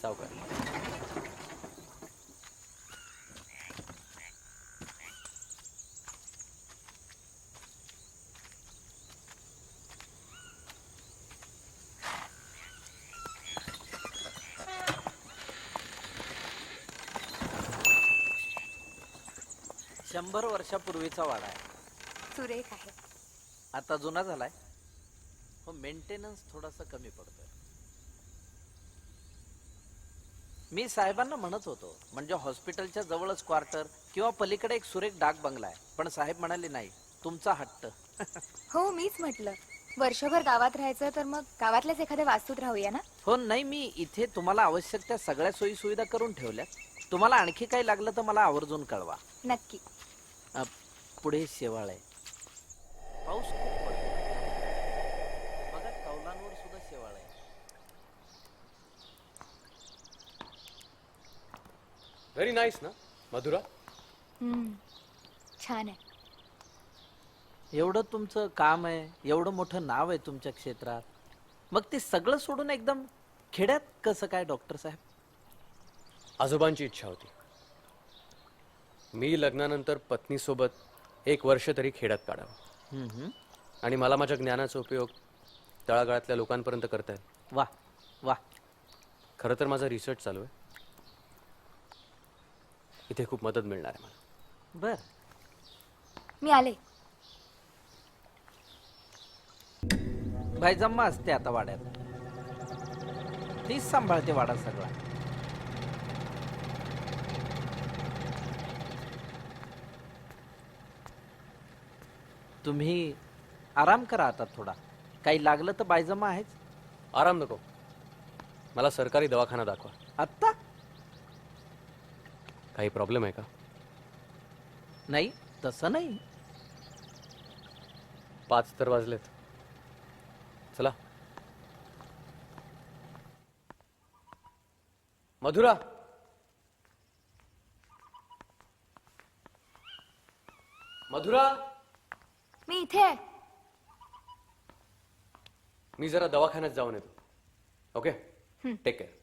सावकार. 100 वर्षापूर्वीचा वाडा आहे. सुरेख आहे. आता जुना झालाय, हो मेंटेनन्स थोडासा कमी पडतोय. मी साहेबांना म्हणत होतो, म्हणजे हॉस्पिटलच्या जवळच क्वार्टर किंवा पलीकडे एक सुरेख डाक बंगला आहे, पण साहेब म्हणाले नाही, तुमचा हट्ट. हो मीच म्हटलं, वर्षभर गावात राहायचं तर मग गावातल्याच एखाद्या वास्तूत राहूया ना. हो नाही, मी इथे तुम्हाला आवश्यक त्या सगळ्या सोयी सुविधा करून ठेवल्या. तुम्हाला आणखी काही लागलं तर मला आवर्जून कळवा. नक्की. पुढे शेवाळ आहे, पाऊस खूप पडतो. बघा कौलांवर सुद्धा शेवाळ आहे. व्हेरी नाईस ना मधुरा. छान आहे. एवढं तुमचं काम आहे, एवढं मोठं नाव आहे तुमच्या क्षेत्रात, मग ते सगळं सोडून एकदम खेड्यात कसं काय डॉक्टर साहेब? आजोबांची इच्छा होती. मी लग्नानंतर पत्नीसोबत 1 वर्ष तरी खेड्यात काढावं आणि मला माझ्या ज्ञानाचा उपयोग तळागाळातल्या लोकांपर्यंत करता येईल. वा वा. खरं तर माझा रिसर्च चालू आहे. इथे खूप मदत मिळणार आहे मला. बर. मी आले. भाईजम्मा असते आता वाड्यात, तीच सांभाळते वाडा सगळा. तुम्ही आराम करा आता थोडा, काही लागलं तर बायजमा आहेच. आराम नको, मला सरकारी दवाखाना दाखवा. आत्ता काही प्रॉब्लेम आहे का? नाही, तसं नाही. 5 तर वाजलेत. चला. मधुरा, मधुरा, मी इथे आहे. मी जरा दवाखान्यात जाऊन येतो. Okay, take care.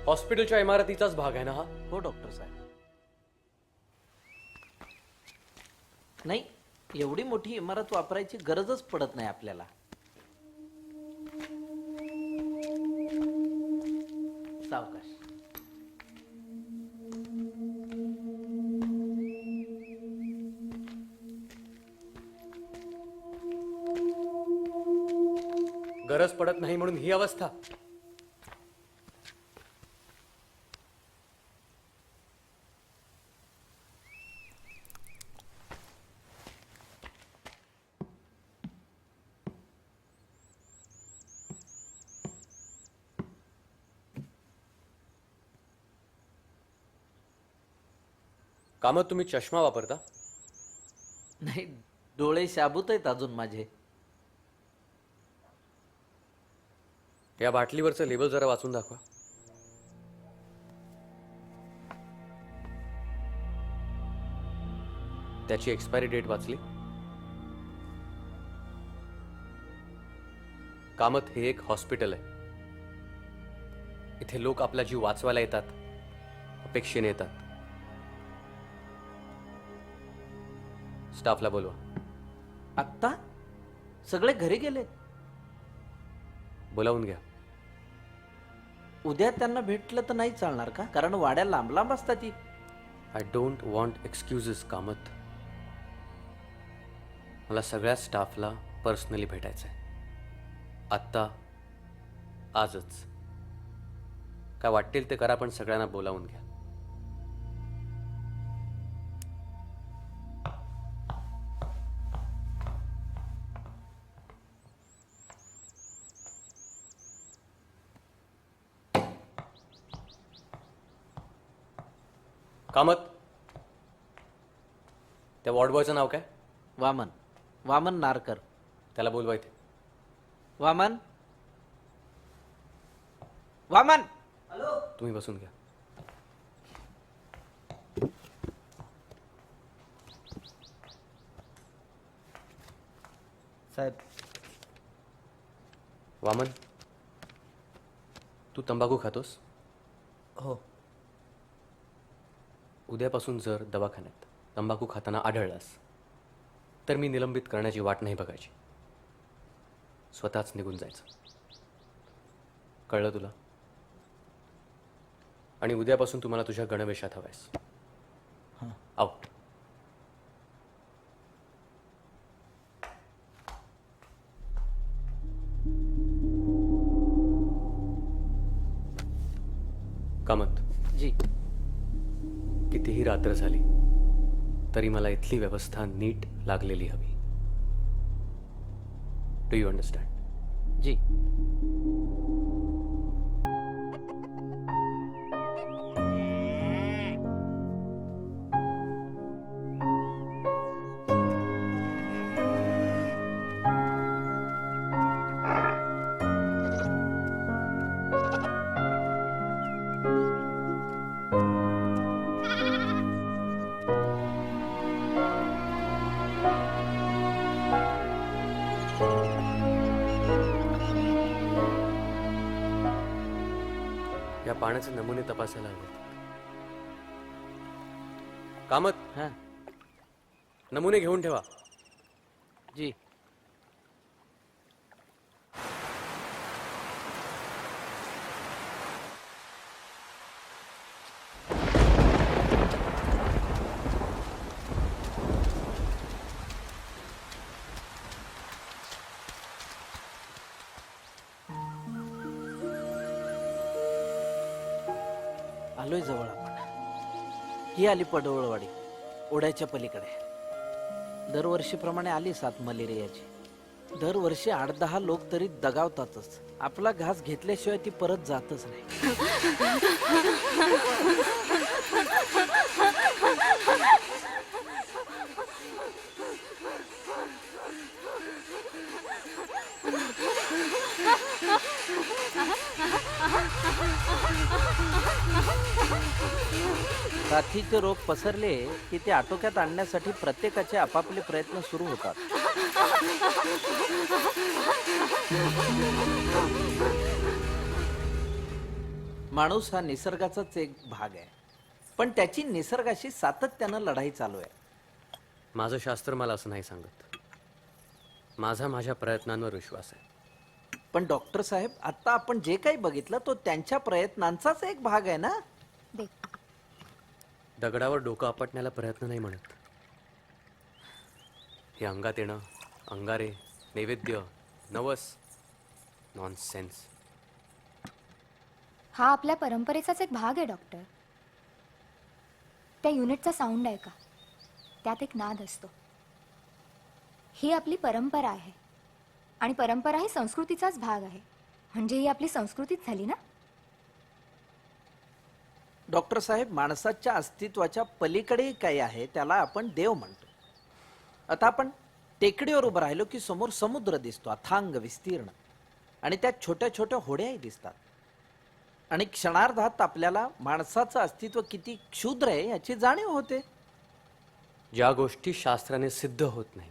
हॉस्पिटलच्या इमारतीचाच भाग आहे ना हा? हो डॉक्टर साहेब. नाही, एवढी मोठी इमारत वापरायची गरजच पडत नाही आपल्याला. सावकाश. गरज पडत नाही म्हणून ही अवस्था. कामत तुम्ही चष्मा वापरता? नाही, डोळे शाबूत आहेत अजून माझे. या बाटलीवरचं लेबल जरा वाचून दाखवा. त्याची एक्सपायरी डेट वाचली? कामत हे एक हॉस्पिटल आहे. इथे लोक आपला जीव वाचवायला येतात, अपेक्षेने येतात. स्टाफला बोलवा. आत्ता सगळे घरी गेलेत. बोलावून घ्या. उद्या त्यांना भेटलं तर नाही चालणार का? कारण वाड्या लांब लांब असतात ती. I don't want excuses Kamat. मला सगळ्या स्टाफला पर्सनली भेटायचं आहे. आत्ता, आजच. काय वाटेल ते करा, पण सगळ्यांना बोलावून घ्या. कामत, त्या वॉर्डबॉयचं नाव काय? वामन. वामन नारकर. त्याला बोलवा इथे. वामन. वामन. तुम्ही बसून घ्या. साहेब. वामन, तू तंबाखू खातोस? हो. उद्यापासून जर दवाखान्यात तंबाखू खाताना आढळलास तर मी निलंबित करण्याची वाट नाही बघायची. स्वतःच निघून जायचं. कळलं तुला? आणि उद्यापासून तुम्हाला तुझ्या गणवेशात हवायस. आउट. कामत, जी. कितीही रात्र झाली तरी मला इथली व्यवस्था नीट लागलेली हवी. Do you understand? जी. या पाण्याचे नमुने तपासायला हवेत. कामत, हां. नमुने घेऊन ठेवा. जी. आलोय जवळ आपण. ही आली पडवळवाडी, ओढ्याच्या पलीकडे. दरवर्षीप्रमाणे आली साथ मलेरियाची. दरवर्षी 8-10 लोक तरी दगावतातच. आपला घास घेतल्याशिवाय ती परत जातच नाही. साथीचे रोग पसरले की ते आटोक्यात आणण्यासाठी प्रत्येकाचे आपापले प्रयत्न सुरू होतात. माणूस हा निसर्गाचाच एक भाग आहे, पण त्याची निसर्गाशी सातत्यानं लढाई चालू आहे. माझं शास्त्र मला असं नाही सांगत. माझा माझ्या प्रयत्नांवर विश्वास आहे. पण डॉक्टर साहेब, आता आपण जे काही बघितलं तो त्यांच्या प्रयत्नांचाच एक भाग आहे ना. दे. दगडावर डोकं आपटण्याला प्रयत्न नाही म्हणत. हे अंगात येणं, अंगारे, नैवेद्य, नवस, नॉनसेन्स. हा आपल्या परंपरेचाच एक भाग आहे डॉक्टर. त्या युनिटचा साऊंड आहे का, त्यात एक नाद असतो. ही आपली परंपरा आहे आणि परंपरा ही संस्कृतीचाच भाग आहे. म्हणजे ही आपली संस्कृतीच झाली ना. डॉक्टर साहेब, माणसाच्या अस्तित्वाच्या पलीकडेही काही आहे, त्याला आपण देव म्हणतो. आता आपण टेकडीवर उभं राहिलो की समोर समुद्र दिसतो, अथांग विस्तीर्ण, आणि त्यात छोट्या छोट्या होड्याही दिसतात. आणि क्षणार्धात आपल्याला माणसाचं अस्तित्व किती क्षुद्र आहे याची जाणीव होते. ज्या गोष्टी शास्त्राने सिद्ध होत नाही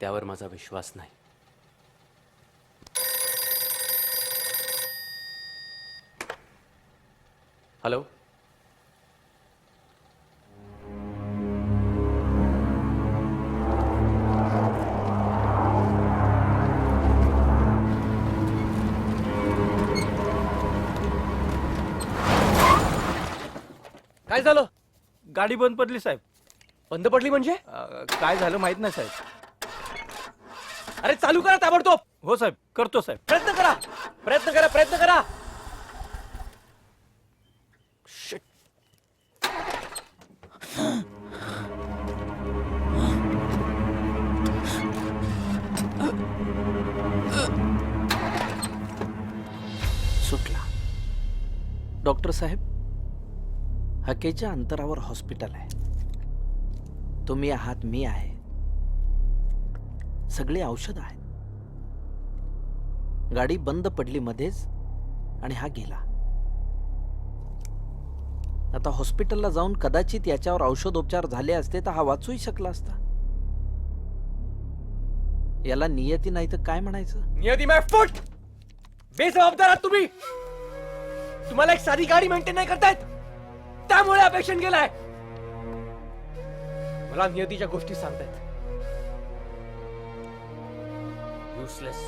त्यावर माझा विश्वास नाही. हॅलो, काय झालं? गाडी बंद पडली साहेब. बंद पडली म्हणजे? काय झालं माहित नाही साहेब. अरे चालू करा ताबडतोब. हो साहेब, करतो साहेब. प्रयत्न करा, प्रयत्न करा, प्रयत्न करा. Shit. सुटला. डॉक्टर साहेब, हकेच्या अंतरावर हॉस्पिटल आहे. तुम्ही आहात, मी आहे, सगळी औषधं आहेत. गाडी बंद पडली मध्येच आणि हा गेला. आता हॉस्पिटलला जाऊन कदाचित याच्यावर औषधोपचार झाले असते तर हा वाचूही शकला असता. याला नियती नाही तर काय म्हणायचं? नियती माय फूट. बेजबाबदार आहात तुम्ही. तुम्हाला एक साधी गाडी मेंटेन नाही करतायत, त्यामुळे हा पेशंट गेलाय. मला नियतीच्या गोष्टी सांगतायत. युसलेस.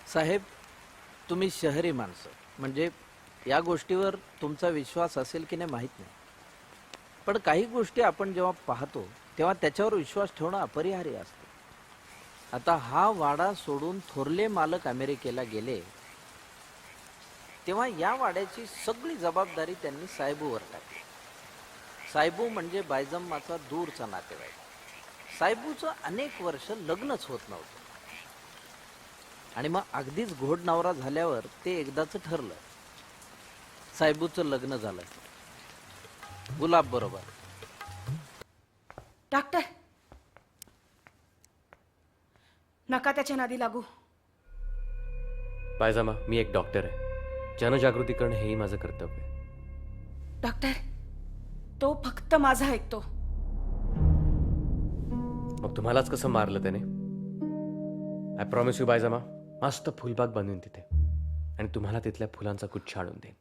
साहेब, तुम्ही शहरी माणसं, म्हणजे या गोष्टीवर तुमचा विश्वास असेल की नाही माहीत नाही, पण काही गोष्टी आपण जेव्हा पाहतो तेव्हा त्याच्यावर विश्वास ठेवणं अपरिहार्य असतं. आता हा वाडा सोडून थोरले मालक अमेरिकेला गेले तेव्हा या वाड्याची सगळी जबाबदारी त्यांनी साहेबूवर टाकली. साहेबू म्हणजे बायजम्माचा दूरचा नातेवाईक. साहेबूचं अनेक वर्ष लग्नच होत नव्हतं आणि मग अगदीच घोड नवरा झाल्यावर ते एकदाच ठरलं. साहेबूचं लग्न झालं गुलाब बरोबर. डॉक्टर, नका त्याच्या नादी लागू. पायजामा, मी एक डॉक्टर आहे. जनजागृती करणं हेही माझं कर्तव्य आहे. डॉक्टर, तो फक्त माझा ऐकतो. मग तुम्हालाच कसं मारलं त्याने? आय प्रॉमिस यू बायजामा, मस्त फुलबाग बनवीन तिथे आणि तुम्हाला तिथल्या फुलांचा गुच्छ आणून देईन.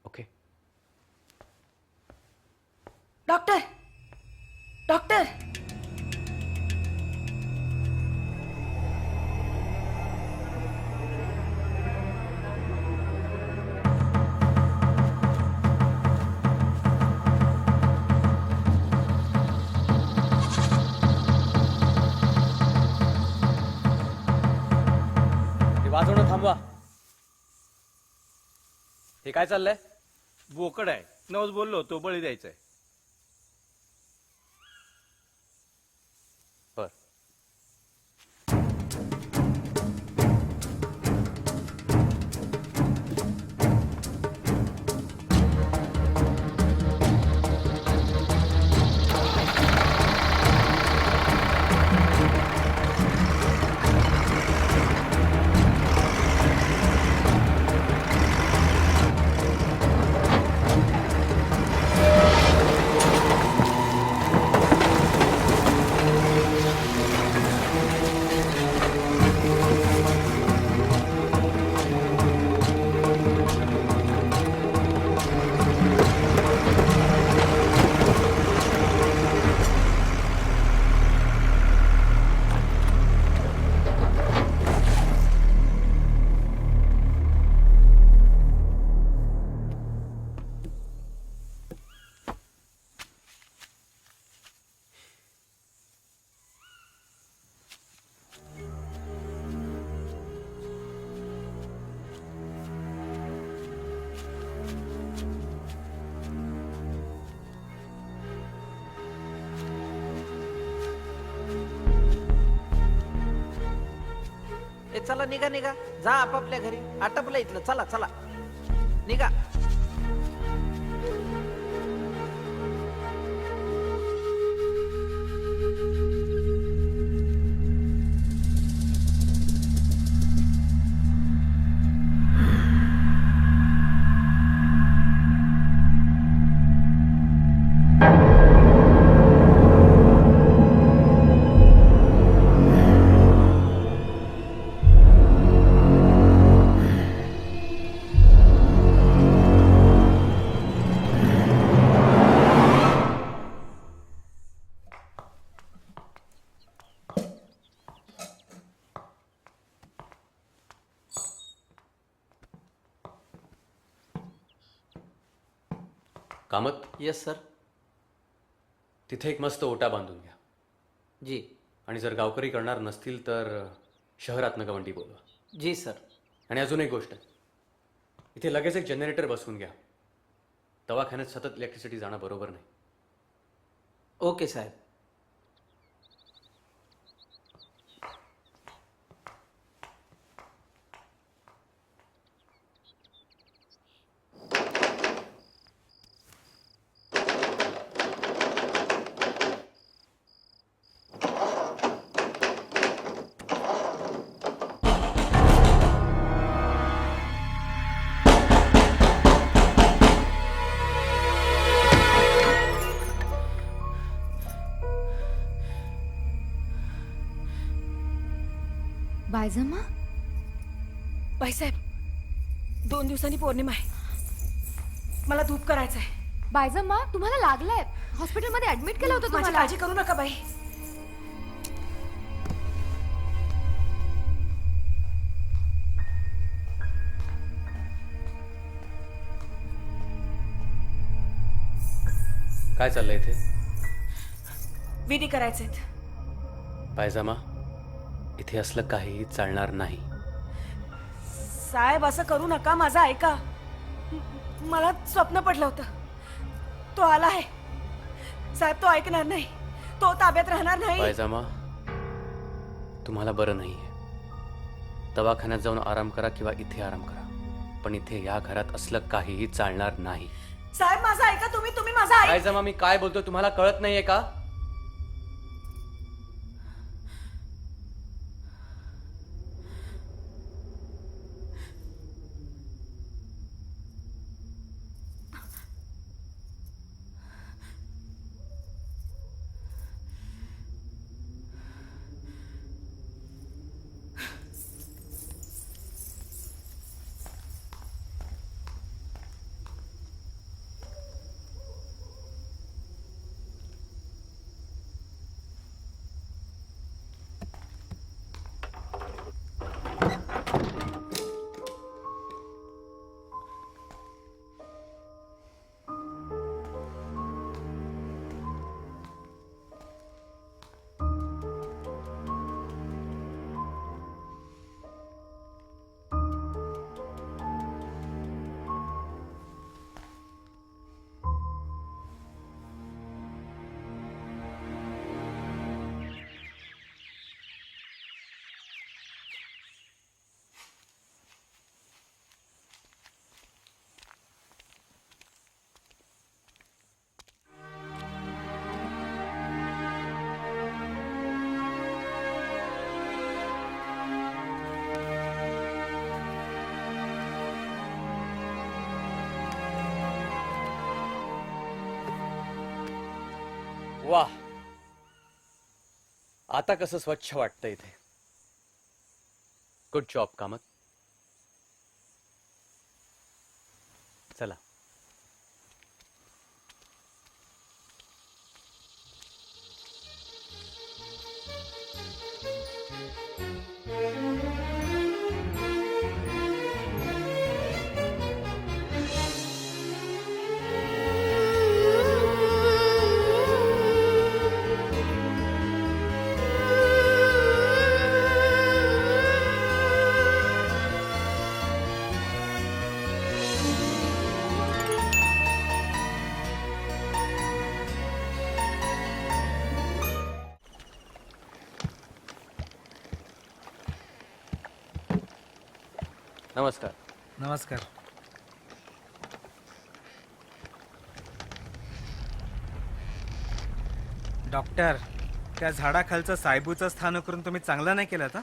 ओके? डॉक्टर, डॉक्टर, हे वाजवणं थांबवा. हे काय चाललंय? बोकड आहे, नवस बोललो तो बळी द्यायचा आहे. बर. चला निघा निघा, जा आपापल्या घरी. आटपलं इथलं, चला चला निघा. Kamat, yes sir. तिथे एक मस्त ओटा बांधून घ्या. जी आणि जर गावकरी करणार नसतील तर शहरातनं गवंडी बोलवा. जी सर. आणि अजून एक गोष्ट, इथे लगेच एक जनरेटर बसवून घ्या. दवाखान्यात सतत इलेक्ट्रिसिटी जाणं बरोबर नाही. ओके साहेब. बायजम्मा, बाईसाहेब 2 दिवसांनी पौर्णिमा आहे. मला धूप करायचा आहे. बायजम्मा, तुम्हाला लागलंय. हॉस्पिटलमध्ये ऍडमिट केलं होतं माझी तुम्हाला. काळजी करू नका बाई. काय चाललंय इथे? विधी करायचेत. पायजामा, इथे असलं काहीही चालणार नाही. साहेब असं करू नका, माझं ऐका. मला स्वप्न पडलं होतं. तो आला आहे साहेब. तो ऐकणार नाही. तो ताब्यात राहणार नाही. पायजामा, तुम्हाला बरं नाहीये. दवाखान्यात जाऊन आराम करा किंवा इथे आराम करा, पण इथे या घरात असलं काहीही चालणार नाही. साहेब माझं ऐका. तुम्ही माझं ऐका. पायजामा, मी काय बोलतोय तुम्हाला कळत नाहीये का? वाह, आता कसं स्वच्छ वाटतं इथे. Good job Kamat. चला. नमस्कार. नमस्कार. डॉक्टर, त्या झाडाखालचं सायबूचं स्थान करून तुम्ही चांगलं नाही केलं आता.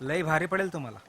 लय भारी पडेल तुम्हाला.